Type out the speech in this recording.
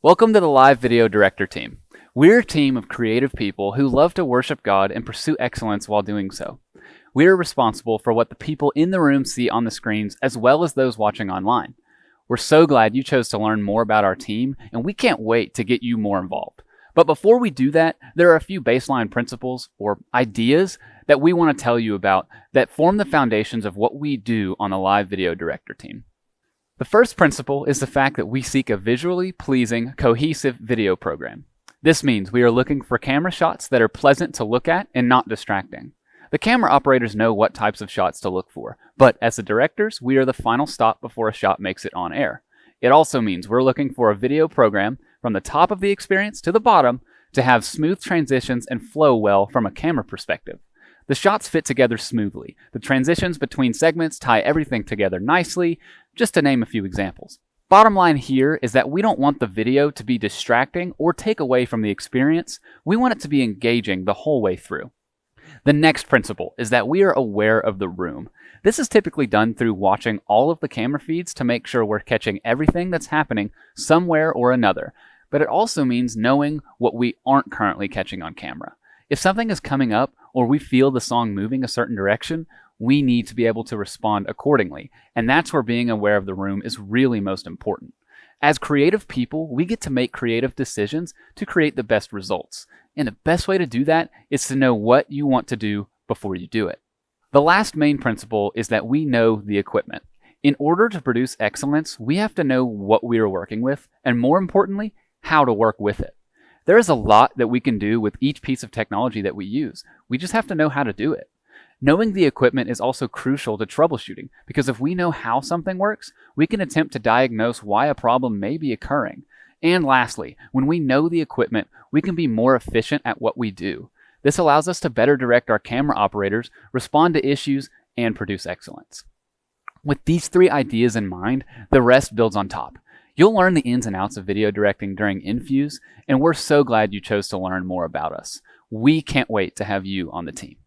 Welcome to the Live Video Director team. We're a team of creative people who love to worship God and pursue excellence while doing so. We are responsible for what the people in the room see on the screens as well as those watching online. We're so glad you chose to learn more about our team, and we can't wait to get you more involved. But before we do that, there are a few baseline principles or ideas that we want to tell you about that form the foundations of what we do on the Live Video Director team. The first principle is the fact that we seek a visually pleasing, cohesive video program. This means we are looking for camera shots that are pleasant to look at and not distracting. The camera operators know what types of shots to look for, but as the directors, we are the final stop before a shot makes it on air. It also means we're looking for a video program from the top of the experience to the bottom to have smooth transitions and flow well from a camera perspective. The shots fit together smoothly. The transitions between segments tie everything together nicely, just to name a few examples. Bottom line here is that we don't want the video to be distracting or take away from the experience. We want it to be engaging the whole way through. The next principle is that we are aware of the room. This is typically done through watching all of the camera feeds to make sure we're catching everything that's happening somewhere or another. But it also means knowing what we aren't currently catching on camera. If something is coming up or we feel the song moving a certain direction, we need to be able to respond accordingly. And that's where being aware of the room is really most important. As creative people, we get to make creative decisions to create the best results. And the best way to do that is to know what you want to do before you do it. The last main principle is that we know the equipment. In order to produce excellence, we have to know what we are working with, and more importantly, how to work with it. There is a lot that we can do with each piece of technology that we use. We just have to know how to do it. Knowing the equipment is also crucial to troubleshooting, because if we know how something works, we can attempt to diagnose why a problem may be occurring. And lastly, when we know the equipment, we can be more efficient at what we do. This allows us to better direct our camera operators, respond to issues, and produce excellence. With these three ideas in mind, the rest builds on top. You'll learn the ins and outs of video directing during Infuse, and we're so glad you chose to learn more about us. We can't wait to have you on the team.